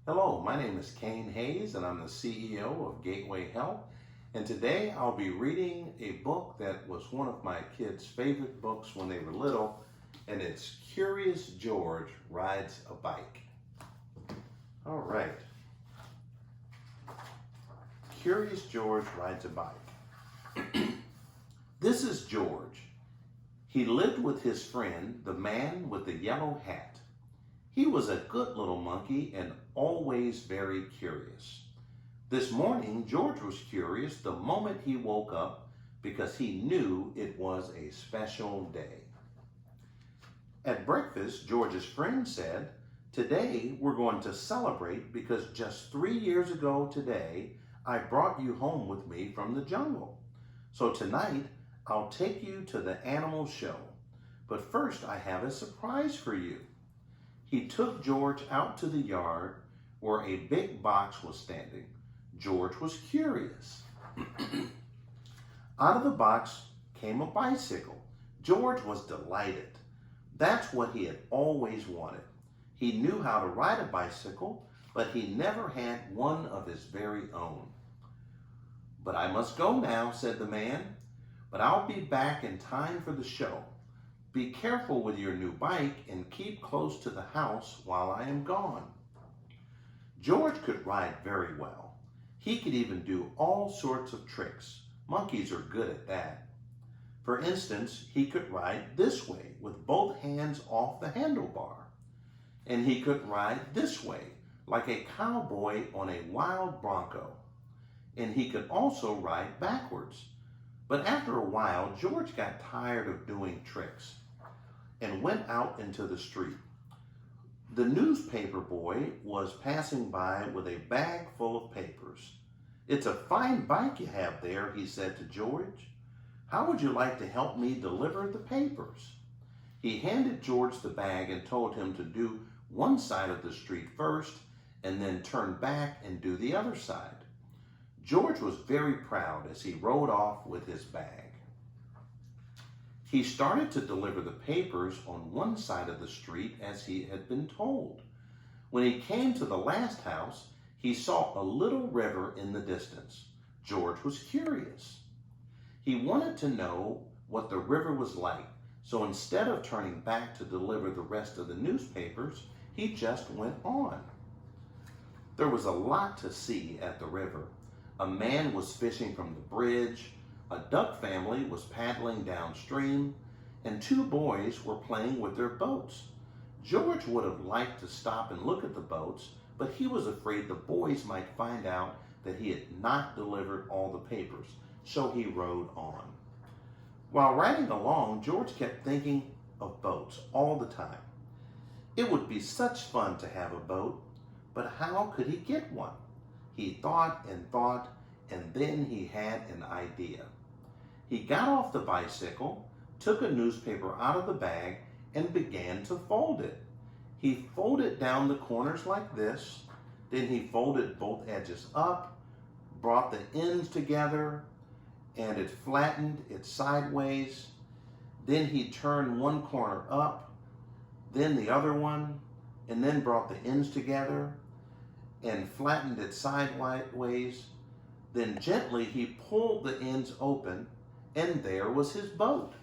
Hello, my name is Cain Hayes and I'm the CEO of Gateway Health. And today I'll be reading a book that was one of my kids' favorite books when they were little, and it's Curious George Rides a Bike. All right. Curious George Rides a Bike. This is George. He lived with his friend, the man with the yellow hat. He was a good little monkey and always very curious. This morning, George was curious the moment he woke up because he knew it was a special day. At breakfast, George's friend said, "Today we're going to celebrate because just 3 years ago today, I brought you home with me from the jungle. So tonight, I'll take you to the animal show. But first, I have a surprise for you." He took George out to the yard where a big box was standing. George was curious. Out of the box came a bicycle. George was delighted. That's what he had always wanted. He knew how to ride a bicycle, but he never had one of his very own. "But I must go now," said the man. "But I'll be back in time for the show. Be careful with your new bike and keep close to the house while I am gone." George could ride very well. He could even do all sorts of tricks. Monkeys are good at that. For instance, he could ride this way with both hands off the handlebar. And he could ride this way like a cowboy on a wild bronco. And he could also ride backwards. But after a while, George got tired of doing tricks and went out into the street. The newspaper boy was passing by with a bag full of papers. "It's a fine bike you have there," he said to George. "How would you like to help me deliver the papers?" He handed George the bag and told him to do one side of the street first and then turn back and do the other side. George was very proud as he rode off with his bag. He started to deliver the papers on one side of the street as he had been told. When he came to the last house, he saw a little river in the distance. George was curious. He wanted to know what the river was like, so instead of turning back to deliver the rest of the newspapers, he just went on. There was a lot to see at the river. A man was fishing from the bridge, a duck family was paddling downstream, and 2 boys were playing with their boats. George would have liked to stop and look at the boats, but he was afraid the boys might find out that he had not delivered all the papers, so he rode on. While riding along, George kept thinking of boats all the time. It would be such fun to have a boat, but how could he get one? He thought, and then he had an idea. He got off the bicycle, took a newspaper out of the bag, and began to fold it. He folded down the corners like this, then he folded both edges up, brought the ends together, and it flattened it sideways. Then he turned one corner up, then the other one, and then brought the ends together and flattened it sideways. Then gently he pulled the ends open, and there was his boat.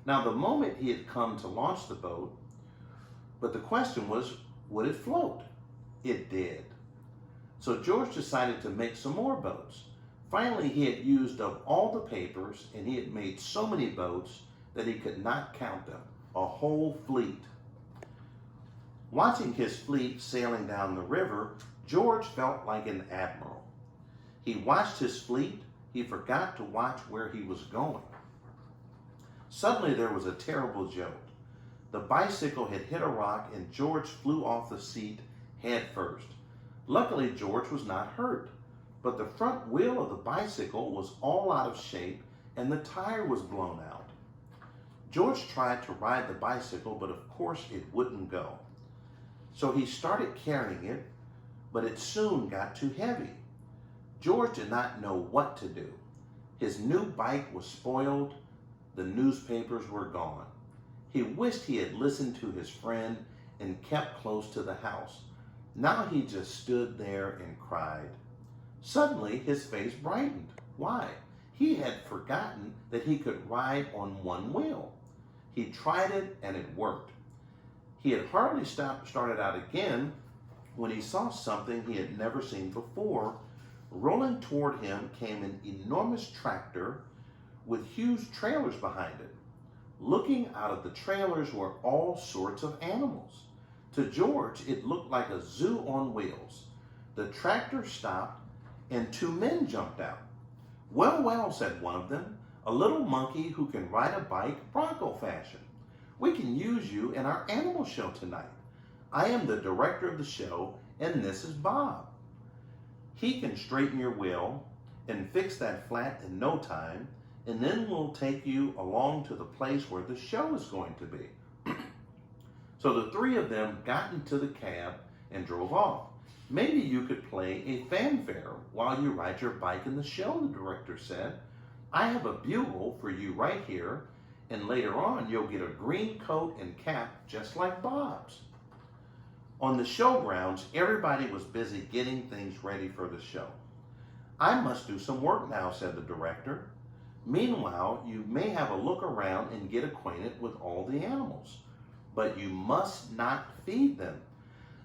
Now the moment he had come to launch the boat, but the question was, would it float? It did. So George decided to make some more boats. Finally, he had used up all the papers, and he had made so many boats that he could not count them, a whole fleet. Watching his fleet sailing down the river, George felt like an admiral. He watched his fleet. He forgot to watch where he was going. Suddenly there was a terrible jolt. The bicycle had hit a rock and George flew off the seat head first. Luckily, George was not hurt, but the front wheel of the bicycle was all out of shape and the tire was blown out. George tried to ride the bicycle, but of course it wouldn't go. So he started carrying it, but it soon got too heavy. George did not know what to do. His new bike was spoiled. The newspapers were gone. He wished he had listened to his friend and kept close to the house. Now he just stood there and cried. Suddenly his face brightened. Why? He had forgotten that he could ride on one wheel. He tried it and it worked. He had hardly started out again when he saw something he had never seen before. Rolling toward him came an enormous tractor with huge trailers behind it. Looking out of the trailers were all sorts of animals. To George, it looked like a zoo on wheels. The tractor stopped and two men jumped out. "Well, well," said one of them, "a little monkey who can ride a bike Bronco fashion. We can use you in our animal show tonight. I am the director of the show, and this is Bob. He can straighten your wheel and fix that flat in no time, and then we'll take you along to the place where the show is going to be." So the three of them got into the cab and drove off. "Maybe you could play a fanfare while you ride your bike in the show," the director said. "I have a bugle for you right here, and later on you'll get a green coat and cap just like Bob's." On the show grounds, everybody was busy getting things ready for the show. "I must do some work now," said the director. "Meanwhile, you may have a look around and get acquainted with all the animals. But you must not feed them,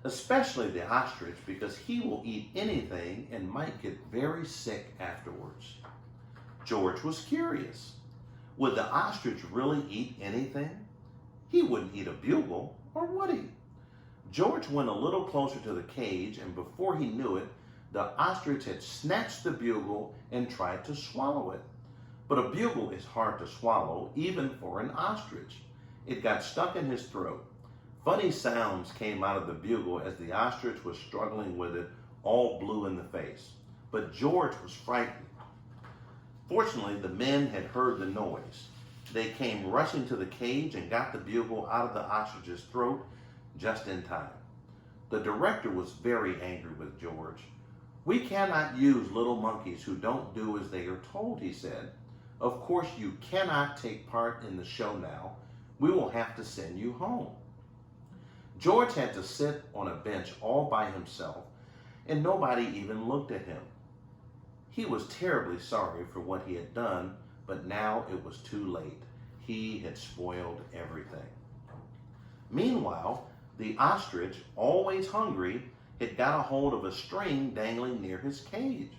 especially the ostrich, because he will eat anything and might get very sick afterwards." George was curious. Would the ostrich really eat anything? He wouldn't eat a bugle, or would he? George went a little closer to the cage, and before he knew it, the ostrich had snatched the bugle and tried to swallow it. But a bugle is hard to swallow, even for an ostrich. It got stuck in his throat. Funny sounds came out of the bugle as the ostrich was struggling with it, all blue in the face. But George was frightened. Fortunately, the men had heard the noise. They came rushing to the cage and got the bugle out of the ostrich's throat just in time. The director was very angry with George. "We cannot use little monkeys who don't do as they are told," he said. "Of course, you cannot take part in the show now. We will have to send you home." George had to sit on a bench all by himself, and nobody even looked at him. He was terribly sorry for what he had done, but now it was too late. He had spoiled everything. Meanwhile, the ostrich, always hungry, had got a hold of a string dangling near his cage.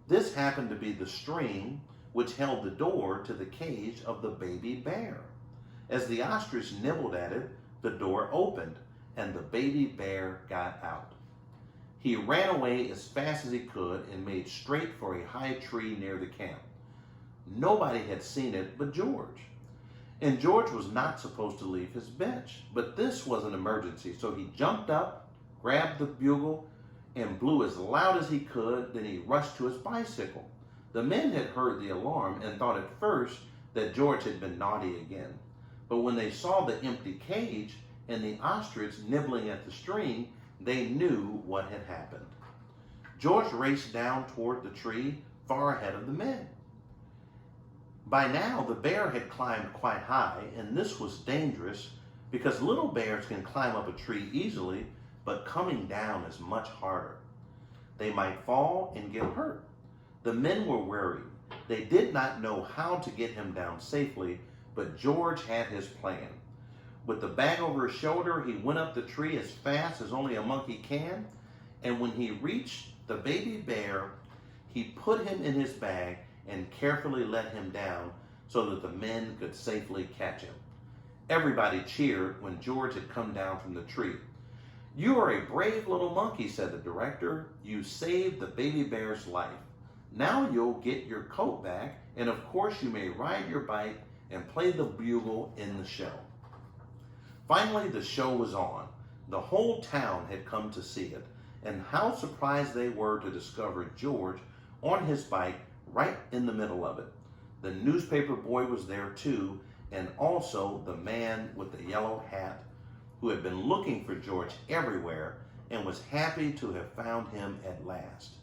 This happened to be the string which held the door to the cage of the baby bear. As the ostrich nibbled at it, the door opened, and the baby bear got out. He ran away as fast as he could and made straight for a high tree near the camp. Nobody had seen it but George. And George was not supposed to leave his bench, but this was an emergency, so he jumped up, grabbed the bugle, and blew as loud as he could. Then he rushed to his bicycle. The men had heard the alarm and thought at first that George had been naughty again. But when they saw the empty cage and the ostrich nibbling at the string, they knew what had happened. George raced down toward the tree, far ahead of the men. By now, the bear had climbed quite high, and this was dangerous because little bears can climb up a tree easily, but coming down is much harder. They might fall and get hurt. The men were worried. They did not know how to get him down safely, but George had his plan. With the bag over his shoulder, he went up the tree as fast as only a monkey can, and when he reached the baby bear, he put him in his bag and carefully let him down so that the men could safely catch him. Everybody cheered when George had come down from the tree. "You are a brave little monkey," said the director. "You saved the baby bear's life. Now you'll get your coat back, and of course you may ride your bike and play the bugle in the show." Finally, the show was on. The whole town had come to see it, and how surprised they were to discover George on his bike right in the middle of it. The newspaper boy was there too, and also the man with the yellow hat who had been looking for George everywhere and was happy to have found him at last.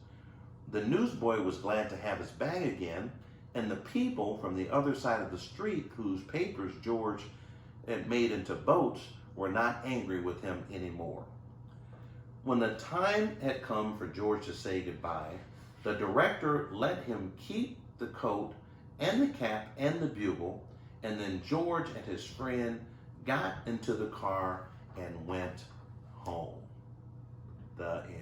The newsboy was glad to have his bag again, and the people from the other side of the street whose papers George had made into boats were not angry with him anymore. When the time had come for George to say goodbye, the director let him keep the coat and the cap and the bugle, and then George and his friend got into the car and went home. The end.